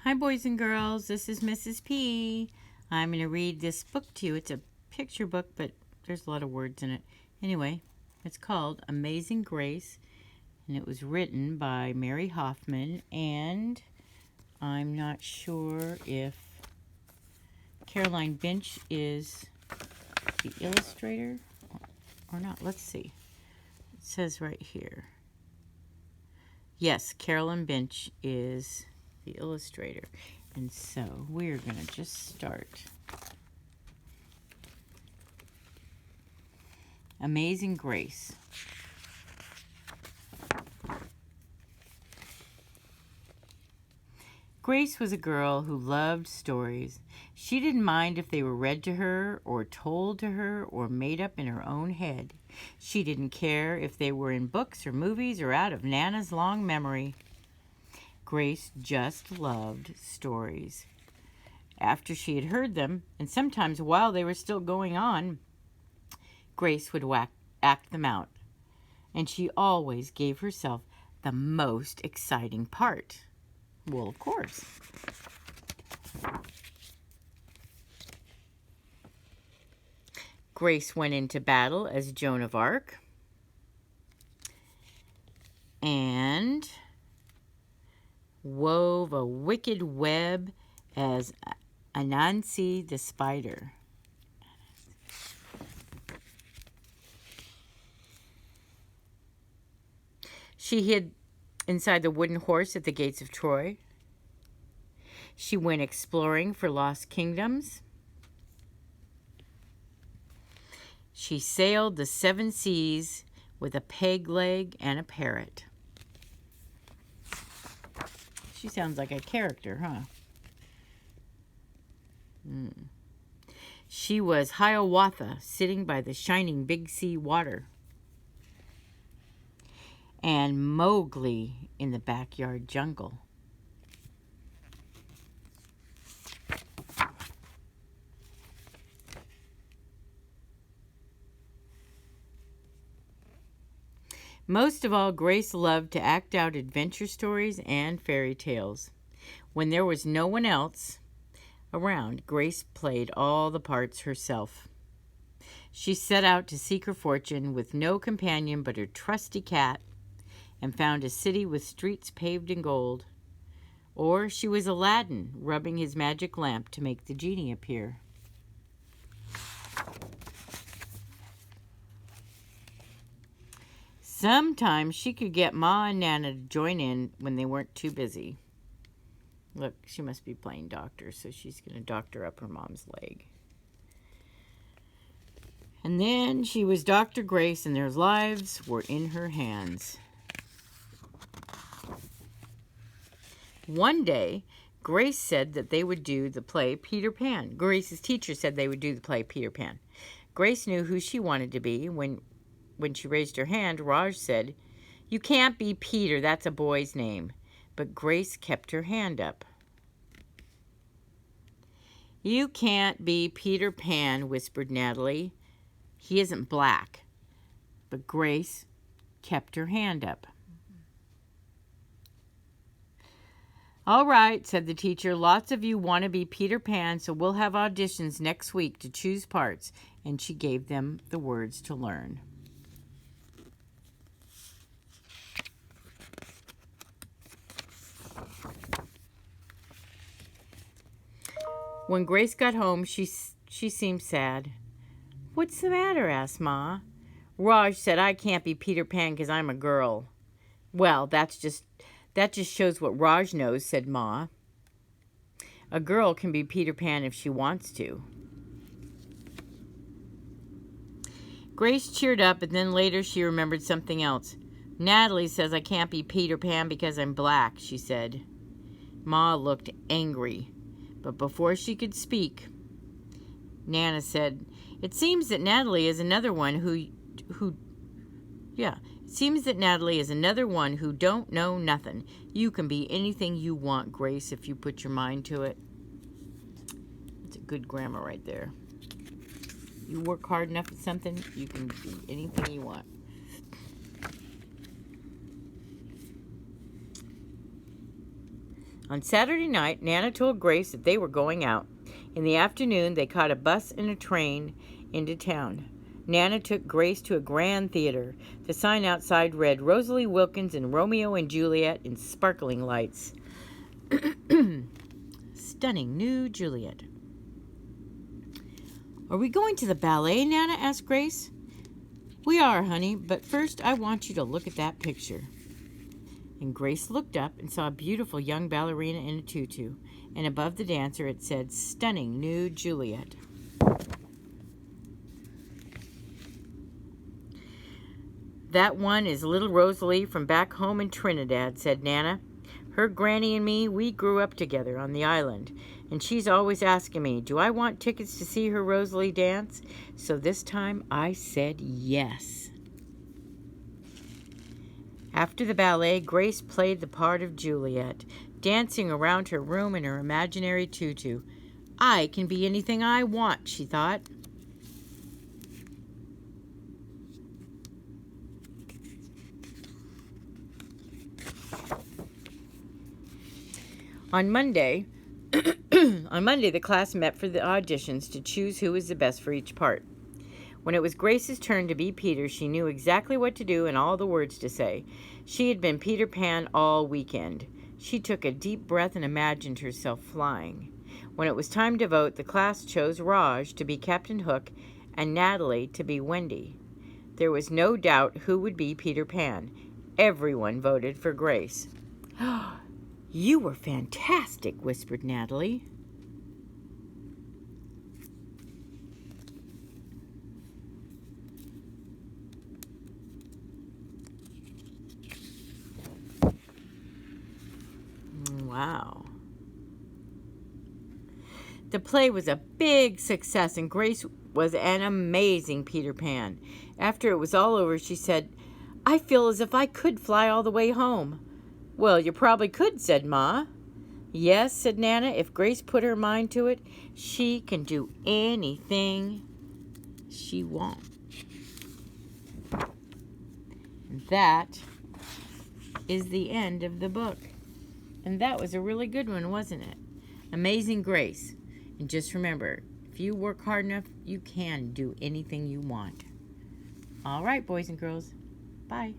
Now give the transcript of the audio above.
Hi, boys and girls. This is Mrs. P. I'm going to read this book to you. It's a picture book, but there's a lot of words in it. Anyway, it's called Amazing Grace, and it was written by Mary Hoffman, and I'm not sure if Caroline Binch is the illustrator or not. Let's see. It says right here. Yes, Caroline Binch is the illustrator. And so we're going to just start. Amazing Grace. Grace was a girl who loved stories. She didn't mind if they were read to her or told to her or made up in her own head. She didn't care if they were in books or movies or out of Nana's long memory. Grace just loved stories. After she had heard them, and sometimes while they were still going on, Grace would act them out. And she always gave herself the most exciting part. Well, of course. Grace went into battle as Joan of Arc and wove a wicked web as Anansi the spider. She hid inside the wooden horse at the gates of Troy. She went exploring for lost kingdoms. She sailed the 7 seas with a peg leg and a parrot. She sounds like a character, huh? She was Hiawatha, sitting by the shining big sea water. And Mowgli in the backyard jungle. Most of all, Grace loved to act out adventure stories and fairy tales. When there was no one else around, Grace played all the parts herself. She set out to seek her fortune with no companion but her trusty cat, and found a city with streets paved in gold. Or she was Aladdin, rubbing his magic lamp to make the genie appear. Sometimes she could get Ma and Nana to join in when they weren't too busy. Look, she must be playing doctor, so she's going to doctor up her mom's leg. And then she was Dr. Grace, and their lives were in her hands. One day, Grace said that they would do the play Peter Pan. Grace's teacher said they would do the play Peter Pan. Grace knew who she wanted to be. When she raised her hand, Raj said, "You can't be Peter, that's a boy's name." But Grace kept her hand up. "You can't be Peter Pan," whispered Natalie. "He isn't black." But Grace kept her hand up. "All right," said the teacher. "Lots of you want to be Peter Pan, so we'll have auditions next week to choose parts." And she gave them the words to learn. When Grace got home, she seemed sad. "What's the matter?" asked Ma. "Raj said I can't be Peter Pan because I'm a girl." "Well, that just shows what Raj knows," said Ma. "A girl can be Peter Pan if she wants to." Grace cheered up, and then later she remembered something else. "Natalie says I can't be Peter Pan because I'm black," she said. Ma looked angry, but before she could speak, Nana said, It seems that Natalie is another one who don't know nothing. You can be anything you want, Grace, if you put your mind to it." It's a good grammar right there. You work hard enough at something, you can be anything you want. On Saturday night, Nana told Grace that they were going out. In the afternoon, they caught a bus and a train into town. Nana took Grace to a grand theater. The sign outside read Rosalie Wilkins and Romeo and Juliet in sparkling lights. Stunning new Juliet. Are we going to the ballet, Nana asked Grace. We are, honey, but first I want you to look at that picture. And Grace looked up and saw a beautiful young ballerina in a tutu, and above the dancer it said, Stunning new Juliet. That one is little Rosalie from back home in Trinidad, said Nana. Her granny and me, we grew up together on the island, and she's always asking me, do I want tickets to see her Rosalie dance? So this time I said yes. After the ballet, Grace played the part of Juliet, dancing around her room in her imaginary tutu. I can be anything I want, she thought. On Monday, the class met for the auditions to choose who was the best for each part. When it was Grace's turn to be Peter, she knew exactly what to do and all the words to say. She had been Peter Pan all weekend. She took a deep breath and imagined herself flying. When it was time to vote, the class chose Raj to be Captain Hook and Natalie to be Wendy. There was no doubt who would be Peter Pan. Everyone voted for Grace. You were fantastic, whispered Natalie. Wow. The play was a big success, and Grace was an amazing Peter Pan. After it was all over, she said, I feel as if I could fly all the way home. Well, you probably could, said Ma. Yes, said Nana, if Grace put her mind to it, she can do anything she wants. That is the end of the book. And that was a really good one, wasn't it? Amazing Grace. And just remember, if you work hard enough, you can do anything you want. All right, boys and girls. Bye.